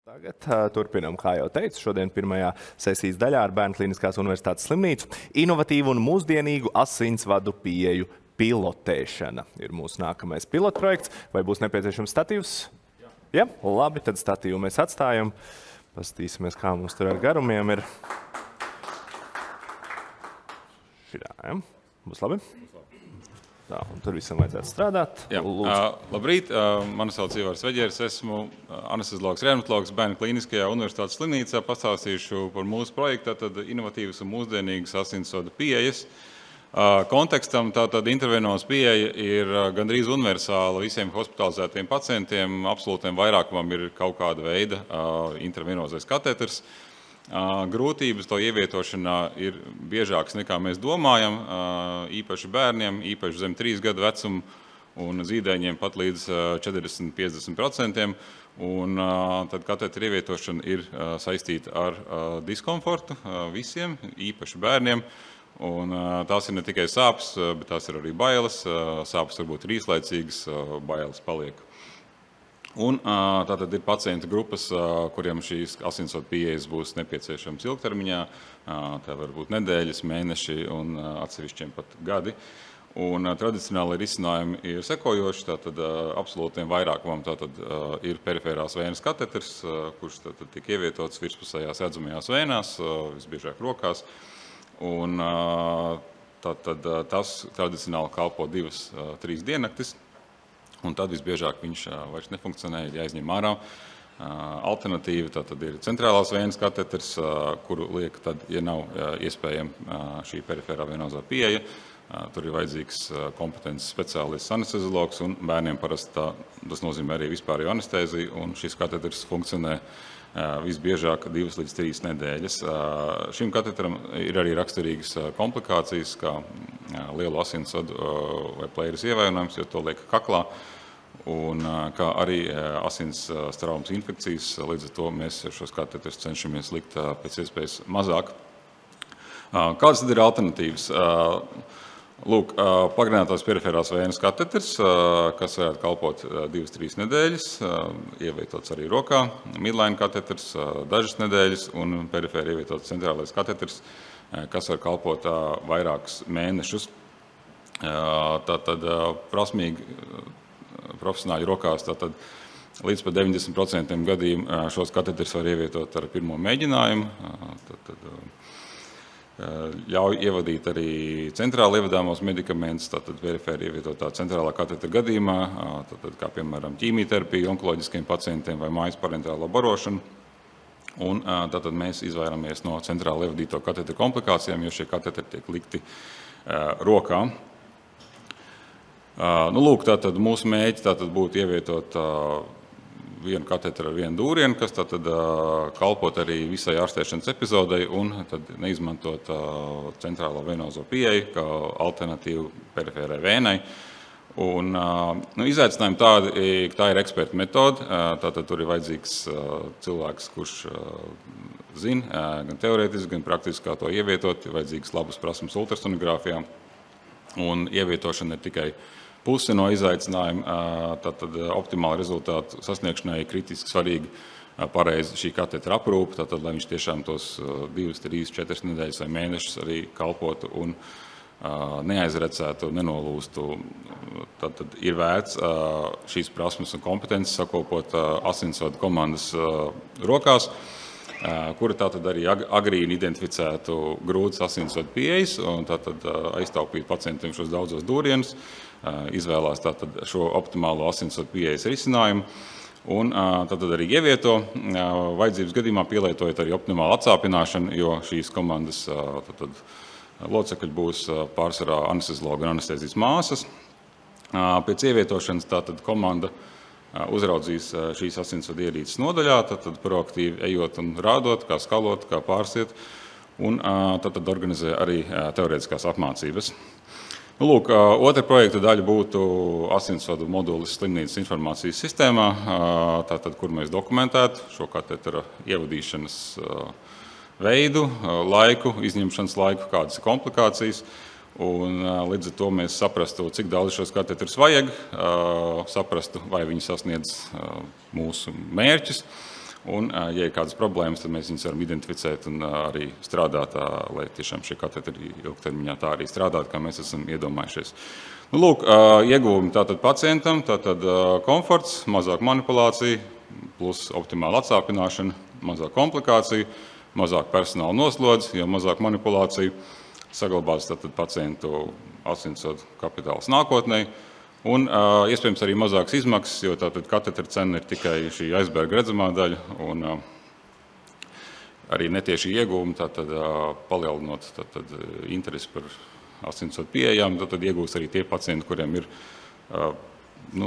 Tagad turpinām, kā jau teicu, šodien pirmajā sesijas daļā ar Bērnu Kliniskās universitātes slimnīcu inovatīvu un mūsdienīgu asinsvadu pieeju pilotēšana ir mūsu nākamais pilotprojekts. Vai būs nepieciešams statīvs? Jā? Labi, tad statīvu mēs atstājam. Pastīsimies, kā mums tur ar garumiem ir. Šitā, ja? Būs labi? Tā, un tur visam vajadzētu strādāt. Jā. Labrīt, mani sauc Ivars Veģeris, esmu anesteziologs, reanimatologs Bērnu Kliniskajā universitātes slimnīcā. Pastāstīšu par mūsu projektu, tātad inovatīvas un mūsdienīgas asinsvadu pieejas. Kontekstam tātad intervenos pieeja ir gandrīz universāla visiem hospitalizētiem pacientiem. Absolūtiem vairākumam ir kaut kāda veida intervenozais kateters. Grūtības to ievietošanā ir biežākas nekā mēs domājam, īpaši bērniem, īpaši zem 3 gadu vecumu un zīdaiņiem pat līdz 40–50%. Un tad katetera ievietošana ir saistīta ar diskomfortu visiem, īpaši bērniem. Un tās ir ne tikai sāpes, bet tās ir arī bailes. Sāpes varbūt ir īslaicīgas, bailes paliek. Un tātad ir pacientu grupas, kuriem šīs asinsvadu pieejas būs nepieciešams ilgtermiņā. Tā var būt nedēļas, mēneši un atsevišķiem pat gadi. Un tradicionāli risinājumi ir sekojoši. Tātad absolūtiem vairākumam tātad ir perifērās vēnas kateters, kurš tātad tiek ievietots virspusējās redzamajās vēnās, visbiežāk rokās. Un tātad tas tradicionāli kalpo 2–3 diennaktis. Un tad visbiežāk viņš vairs nefunkcionē, ir jāizņem ārā. Alternatīva tātad ir centrālās vēnas kateters, kuru liek tad, ja nav iespējama šī periferā venozā pieeja. Tur ir vajadzīgs kompetences speciālists anesteziologs, un bērniem parasti tas nozīmē arī vispārējo anestēziju, un šis kateters funkcionē visbiežāk 2–3 nedēļas. Šim kateteram ir arī raksturīgas komplikācijas, kā lielu asinsvadu vai plēres ievainojums, jo to liek kaklā, un kā arī asins straumes infekcijas. Līdz ar to mēs šos kateterus cenšamies likt pēc iespējas mazāk. Kādas tad ir alternatīvas? Lūk, pagarinātās periferās vēnas kateters, kas varētu kalpot 2–3 nedēļas, ievietots arī rokā, midline kateters dažas nedēļas un perifēri ievietots centrālais kateters, kas var kalpot vairākus mēnešus. Tātad prasmīgi profesionāļi rokās, tātad līdz pat 90% gadījumu šos kateters var ievietot ar pirmo mēģinājumu. Ļauj ievadīt arī centrāli ievadāmos medikamentus, tātad perifēri ievietotā centrālā katetera gadījumā, tātad kā piemēram ķīmijterapija onkoloģiskiem pacientiem vai mājas parentālo barošanu. Un tātad mēs izvairamies no centrāli ievadīto kateteru komplikācijām, jo šie kateteri tiek likti rokā. Lūk, tātad mūsu mēģi tātad būtu ievietot vienu kateteru ar vienu dūrienu, kas tātad kalpot arī visai ārstēšanas epizodei un tad neizmantot centrālo venozo pieeju kā alternatīvu perifērai vēnai. Un izaicinājumi tādi, tā ir eksperta metode, tātad tur ir vajadzīgs cilvēks, kurš zina gan teorētiski, gan praktiski, kā to ievietot, ir vajadzīgs labas prasmes ultrasonogrāfijā, un ievietošana ir tikai pusi no izaicinājuma, tātad optimāla rezultātu sasniegšanai ir kritiski svarīgi pareizi šī katetera aprūpe, tātad, lai viņš tiešām tos 2–3–4 nedēļas vai mēnešus arī kalpotu un neaizrecētu, nenolūstu. Tātad ir vērts šīs prasmes un kompetences sakopot asinsvadu komandas rokās, kura tātad arī agrīni identificētu grūtas asinsvadu pieejas un tātad aiztaupītu pacientiem šos daudzos dūrienus, izvēlās tātad šo optimālo asinsvadu pieejas risinājumu un tātad arī ievieto. Vajadzības gadījumā pielietojot arī optimālu atsāpināšanu, jo šīs komandas tātad locekļi būs pārsvarā anesteziologi un anestēzijas māsas. Pēc ievietošanas tātad komanda uzraudzīs šīs asinsvadu ierīces nodaļā, tātad proaktīvi ejot un rādot, kā skalot, kā pārsiet, un tātad organizē arī teorētiskās apmācības. Lūk, otra projekta daļa būtu asinsvadu modulis slimnīcas informācijas sistēmā, tātad, kur mēs dokumentētu šo katetera ievadīšanas veidu, laiku, izņemšanas laiku, kādas ir komplikācijas. Un līdz ar to mēs saprastu, cik daudz šos kateterus vajag, saprastu, vai viņi sasniedz mūsu mērķus. Un, ja ir kādas problēmas, tad mēs viņus varam identificēt un arī strādāt, lai tiešām šie kateteri ilgtermiņā tā arī strādātu, kā mēs esam iedomājušies. Nu, lūk, ieguvumi tātad pacientam, tātad komforts, mazāk manipulācija, plus optimāla atsāpināšana, mazāk komplikāciju, mazāk personāla noslodzi, jo mazāk manipulāciju saglabās tātad pacientu asinsvadu kapitāls nākotnē. Un iespējams arī mazākas izmaksas, jo tātad katetera cena ir tikai šī aizberga redzamā daļa un arī netieši ieguvumi, tātad palielinot tātad interesi par asinsvadu pieejām, tad iegūs arī tie pacienti, kuriem ir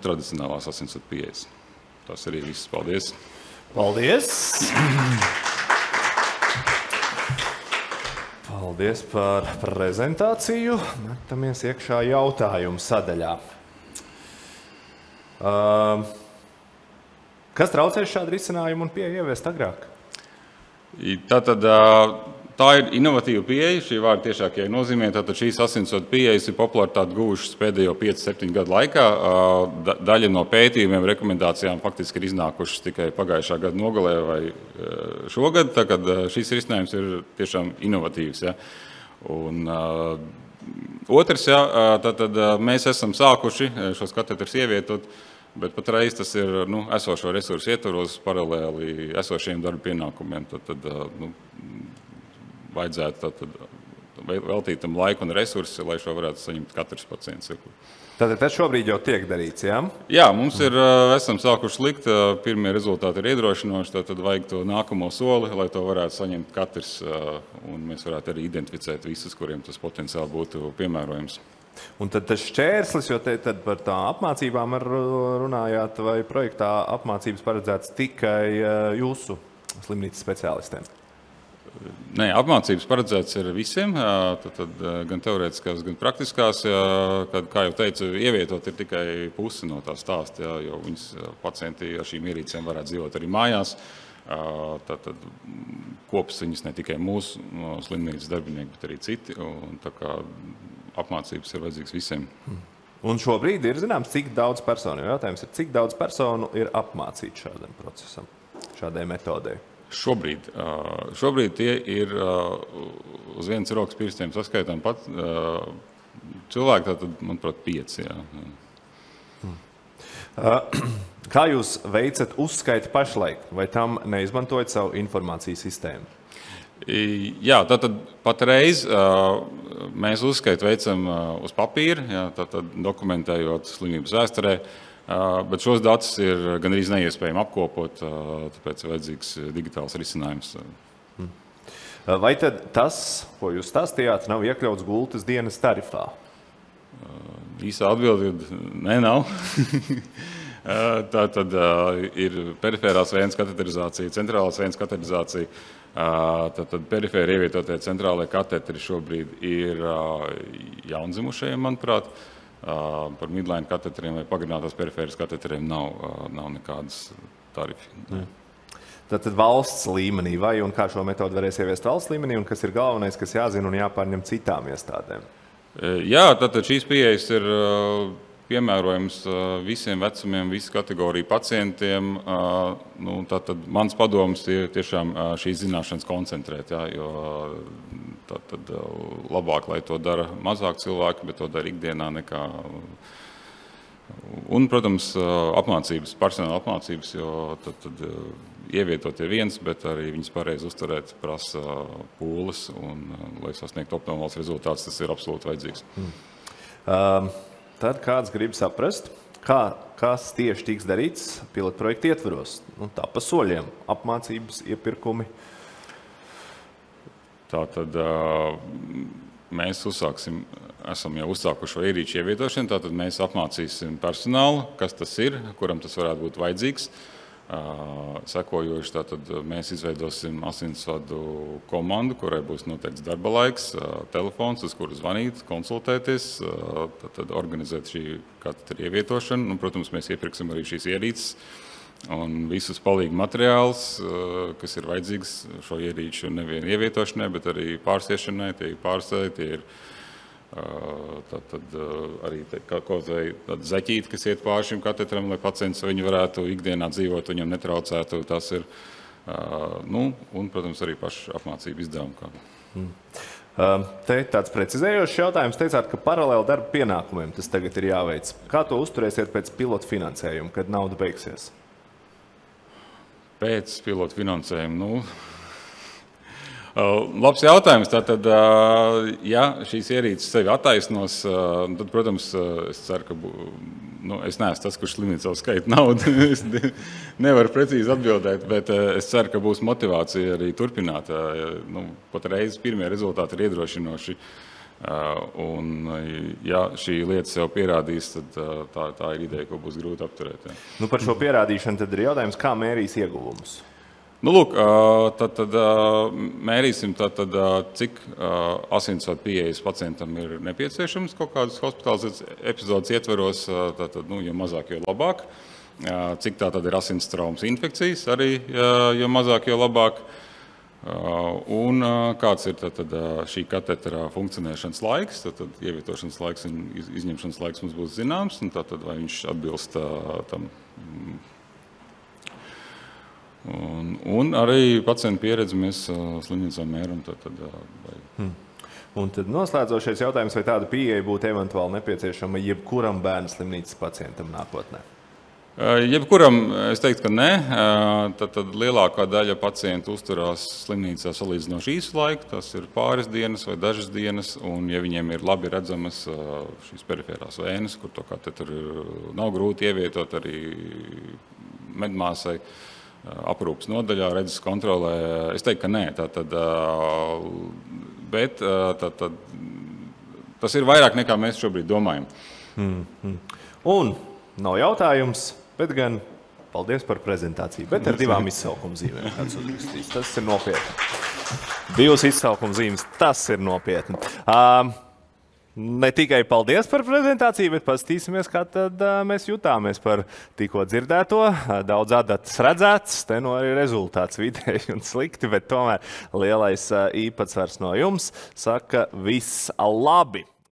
tradicionālās asinsvadu pieejas. Tas arī viss. Paldies! Paldies! Paldies par prezentāciju. Metamies iekšā jautājumu sadaļā. Kas traucēs šādu risinājumu un pieeju ieviest agrāk? Tātad tā ir inovatīva pieeja, šī vārda tiešākajai nozīmē. Tātad šīs asinsvadu pieejas ir popularitāti guvušas pēdējo 5-7 gadu laikā. Daļa no pētījumiem, rekomendācijām faktiski ir iznākušas tikai pagājušā gada nogalē vai šogad. Tātad šīs risinājums ir tiešām inovatīvs. Ja? Un otrs, ja, tātad mēs esam sākuši šos kateterus ievietot, bet patreiz tas ir esošo resursu ietvaros paralēli esošiem darba pienākumiem. Tad vajadzētu veltīt tam laiku un resursi, lai šo varētu saņemt katrs pacients. Tātad tas šobrīd jau tiek darīts, jā? Jā, mums esam sākuši likt, pirmie rezultāti ir iedrošinoši, tad vajag to nākamo soli, lai to varētu saņemt katrs, un mēs varētu arī identificēt visus, kuriem tas potenciāli būtu piemērojams. Un tad tas šķērslis, jo te tad par tā apmācībām runājāt, vai projektā apmācības paredzēts tikai jūsu slimnīcas speciālistiem? Nē, apmācības paredzēts ir visiem, tad gan teorētiskās, gan praktiskās, kad, kā jau teicu, ievietot ir tikai pusi no tā stāsta, jo viņas pacienti ar šīm ierīcēm varētu dzīvot arī mājās. Tad kopas viņas ne tikai mūsu slimnīcas darbinieki, bet arī citi, un tā kā apmācības ir vajadzīgs visiem. Un šobrīd ir zināms, cik daudz personu, jautājums ir, cik daudz personu ir apmācīti šādam procesam, šādai metodei? Šobrīd tie ir uz vienas rokas pirkstiem saskaitām pat cilvēki, tātad, manuprāt, 5. Jā. Kā jūs veicat uzskaiti pašlaik? Vai tam neizmantojat savu informācijas sistēmu? Jā, tātad patreiz mēs uzskaitu veicam uz papīra, jā, tātad dokumentējot slimības vēsturē. Bet šos datus ir gandrīz neiespējami apkopot, tāpēc ir vajadzīgs digitāls risinājums. Vai tad tas, ko jūs stāstījāt, nav iekļauts gultas dienas tarifā? Īsā atbilde ir nē, nav. Tā tad ir perifērās vējas kateterizācija, centrālās vējas kateterizācija. Tad perifēri ievietotie centrālajie kateteri šobrīd ir jaundzimušajiem, manuprāt. Par midline kateteriem vai pagarinātās perifēras kateteriem nav nekādas tarifi. Tātad valsts līmenī vai un kā šo metodu varēs ieviest valsts līmenī un kas ir galvenais, kas jāzina un jāpārņem citām iestādēm? Jā, tātad šīs pieejas ir piemērojams visiem vecumiem, visu kategoriju pacientiem. Tātad mans padoms ir tiešām šīs zināšanas koncentrēt, jā, jo tad labāk, lai to dara mazāk cilvēki, bet to dara ikdienā nekā. Un, protams, apmācības, personāla apmācības, jo tad ievietot ir viens, bet arī viņas pareizi uzturēt prasa pūles, un, lai sasniegtu optimāls rezultāts, tas ir absolūti vajadzīgs. Tad kāds grib saprast, kas tieši tiks darīts pilotprojekta ietvaros? Tā pa soļiem, apmācības, iepirkumi. Tātad mēs esam jau uzsākuši šo ierīču ievietošanu, tātad mēs apmācīsim personālu, kas tas ir, kuram tas varētu būt vajadzīgs. Sekojoši tātad mēs izveidosim asinsvadu komandu, kurai būs noteikts darba laiks, telefons, uz kuru zvanīt, konsultēties, tad organizēt šī katetera ievietošanu. Protams, mēs iepirksim arī šīs ierīces un visus palīgu materiālus, kas ir vajadzīgs šo ierīču nevien ievietošanai, bet arī pārsiešanai, tie ir pārsēji, tie ir arī kaut vai tāda zaķīte, kas iet pāri šim kateteram, lai pacients viņu varētu ikdienā dzīvot, viņam netraucētu. Tas ir Un, protams, arī pašu apmācību izdevumu. Te tāds precizējošs jautājums. Teicāt, ka paralēli darba pienākumiem tas tagad ir jāveic. Kā to uzturēsiet pēc pilotu finansējuma, kad nauda beigsies? Pēc pilotu finansējuma, labs jautājums. Tātad, ja šīs ierīces sevi attaisnos, tad, protams, es ceru, ka es neesmu tas, kurš slimnīcā skaita naudu. Es nevaru precīzi atbildēt, bet es ceru, ka būs motivācija arī turpināt. Pat reiz pirmie rezultāti ir iedrošinoši. Un, ja šī lieta sev pierādīs, tad tā ir ideja, ko būs grūti apturēt. Ja. Par šo pierādīšanu tad ir jautājums, kā mērīs ieguvumus? Lūk, tad mērīsim, cik asinsvadu pieejas pacientam ir nepieciešams kaut kādas hospitalizācijas epizodes ietveros, jo mazāk, jo labāk. Cik tā tad ir asinstraumas infekcijas, arī jo mazāk, jo labāk. Un kāds ir šī katetera funkcionēšanas laiks, tad ievietošanas laiks un izņemšanas laiks mums būs zināms, un vai viņš atbilst tam. Un arī pacientu pieredzi mēs slimnīcā mēram. Un tad noslēdzošais jautājums, vai tāda pieeja būtu eventuāli nepieciešama jebkuram bērnu slimnīcas pacientam nākotnē? Jebkuram es teiktu, ka nē. Tad lielākā daļa pacientu uzturās slimnīcā salīdzinoši īsu laiku. Tas ir pāris dienas vai dažas dienas. Un ja viņiem ir labi redzamas šīs periferās vēnes, kur to kateteru nav grūti ievietot arī medmāsai, aprūpas nodaļā, redzes kontrolē, es teiktu, ka nē. Bet tas ir vairāk nekā mēs šobrīd domājam. Un nav jautājums, bet gan paldies par prezentāciju. Bet ar 2 izsaukuma zīmēm kāds uzrakstīs. Tas ir nopietni. 2 izsaukuma zīmes, tas ir nopietni. Ne tikai paldies par prezentāciju, bet paskatīsimies, kā tad mēs jutāmies par tikko dzirdēto. Daudz adatas redzēts, te arī rezultāts vidēji un slikti, bet tomēr lielais īpatsvars no jums saka viss labi.